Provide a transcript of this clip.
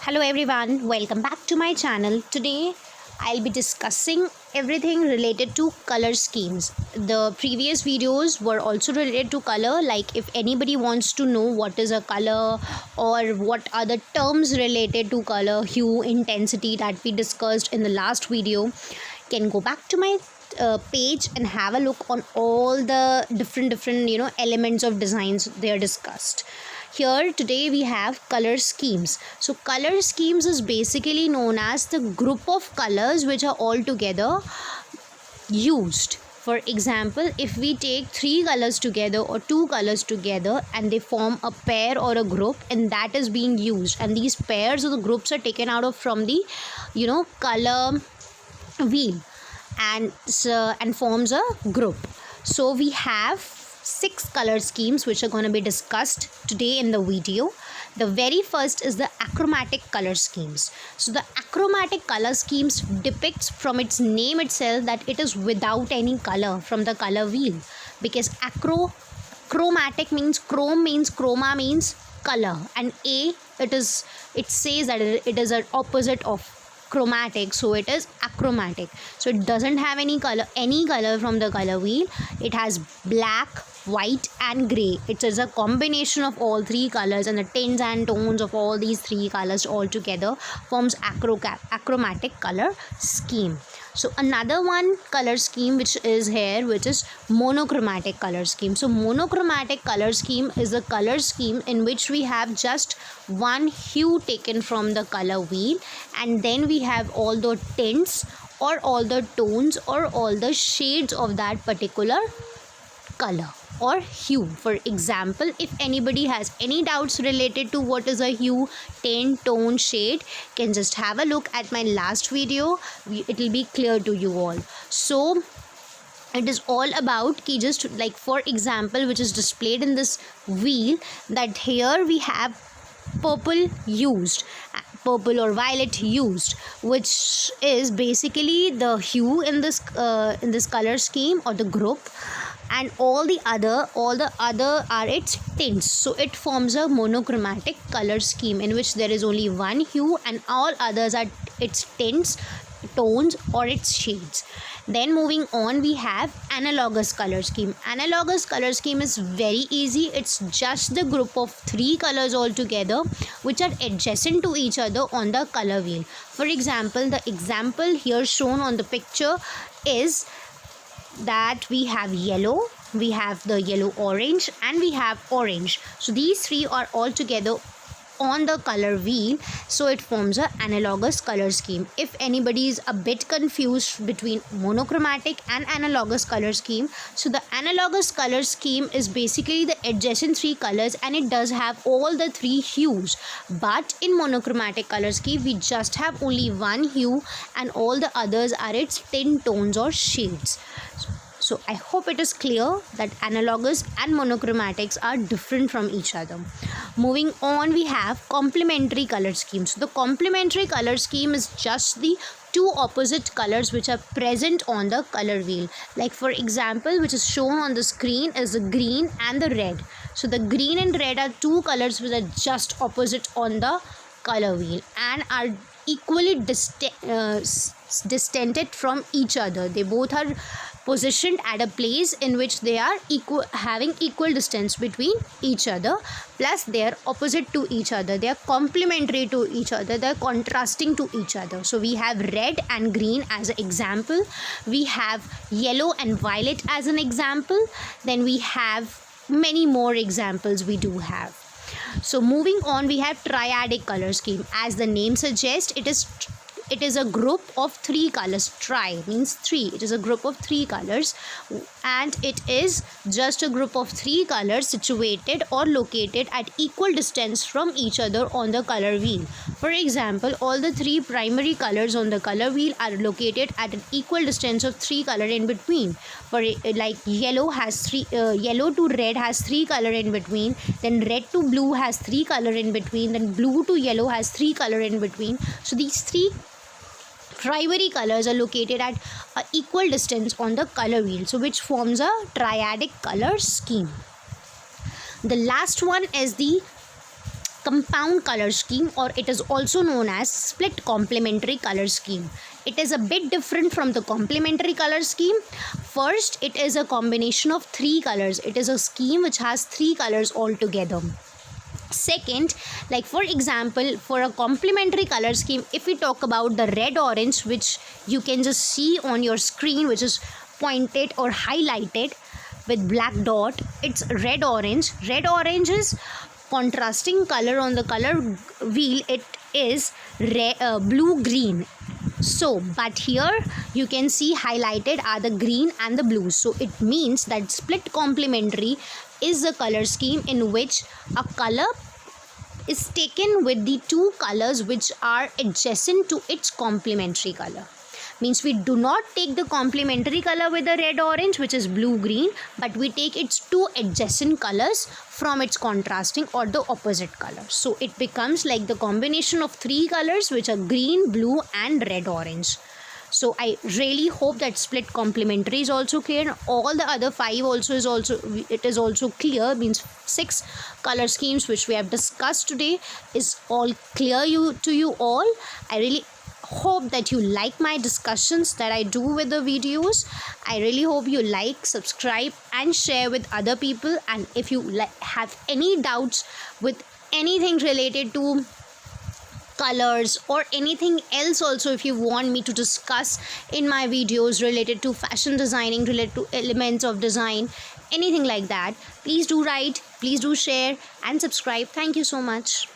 Hello everyone, welcome back to my channel. Today I'll be discussing everything related to color schemes. The previous videos were also related to color, like if anybody wants to know what is a color or what are the terms related to color, hue, intensity that we discussed in the last video, can go back to my page and have a look on all the different elements of designs they are discussed. Here today we have color schemes. So color schemes is basically known as the group of colors which are all together used. For example, if we take three colors together or two colors together and they form a pair or a group, and that is being used, and these pairs or the groups are taken out of from the color wheel and forms a group. So we have 6 color schemes which are going to be discussed today in the video. The very first is the achromatic color schemes. So the achromatic color schemes depicts from its name itself that it is without any color from the color wheel, because chromatic means chroma means color, and it says that it is an opposite of chromatic, so it is achromatic. So it doesn't have any color from the color wheel. It has black, white and gray. It is a combination of all three colors, and the tints and tones of all these three colors all together forms achromatic color scheme. So another one color scheme which is here, which is monochromatic color scheme. So monochromatic color scheme is a color scheme in which we have just one hue taken from the color wheel, and then we have all the tints or all the tones or all the shades of that particular color or hue. For example, if anybody has any doubts related to what is a hue, tint, tone, shade, can just have a look at my last video. It will be clear to you all. So it is all about just like, for example, which is displayed in this wheel, that here we have purple or violet used, which is basically the hue in this color scheme or the group, and all the other are its tints. So it forms a monochromatic color scheme in which there is only one hue and all others are its tints, tones or its shades. Then moving on, we have analogous color scheme. Analogous color scheme is very easy. It's just the group of three colors all together which are adjacent to each other on the color wheel. For example, the example here shown on the picture is that we have yellow, we have the yellow orange, and we have orange. So these three are all together on the color wheel, so it forms a analogous color scheme. If anybody is a bit confused between monochromatic and analogous color scheme, so the analogous color scheme is basically the adjacent three colors and it does have all the three hues. But in monochromatic color scheme, we just have only one hue and all the others are its tint, tones or shades. So I hope it is clear that analogous and monochromatics are different from each other. Moving on, we have complementary color schemes. So the complementary color scheme is just the two opposite colors which are present on the color wheel. Like for example, which is shown on the screen is the green and the red. So the green and red are two colors which are just opposite on the color wheel and are equally distanted from each other. They both are positioned at a place in which they are having equal distance between each other, plus they are opposite to each other, they are complementary to each other, they are contrasting to each other. So we have red and green as an example, we have yellow and violet as an example, then we have many more examples we do have. So moving on, we have triadic color scheme. As the name suggests, it is a group of three colors. Tri means three. It is a group of three colors, and it is just a group of three colors situated or located at equal distance from each other on the color wheel. For example, all the three primary colors on the color wheel are located at an equal distance of three color in between. For like yellow to red has three color in between, then red to blue has three color in between, then blue to yellow has three color in between. So these three primary colors are located at an equal distance on the color wheel, so which forms a triadic color scheme. The last one is the compound color scheme, or it is also known as split complementary color scheme. It is a bit different from the complementary color scheme. First, it is a combination of 3 colors. It is a scheme which has 3 colors altogether. Second, like for example, for a complementary color scheme, if we talk about the red orange, which you can just see on your screen, which is pointed or highlighted with black dot, it's red orange. Red orange is contrasting color on the color wheel. It is blue green. So but here you can see highlighted are the green and the blue. So it means that split complementary is a color scheme in which a color is taken with the 2 colors which are adjacent to its complementary color. Means we do not take the complementary color with the red orange, which is blue green, but we take its 2 adjacent colors from its contrasting or the opposite color. So it becomes like the combination of 3 colors which are green, blue and red orange. So I really hope that split complementary is also clear. All the other 5 also is also clear. Means 6 color schemes which we have discussed today is all clear to you all. I really hope that you like my discussions that I do with the videos. I really hope you like, subscribe and share with other people. And if you have any doubts with anything related to colors or anything else also, if you want me to discuss in my videos related to fashion designing, related to elements of design, anything like that, please do write, please do share and subscribe. Thank you so much.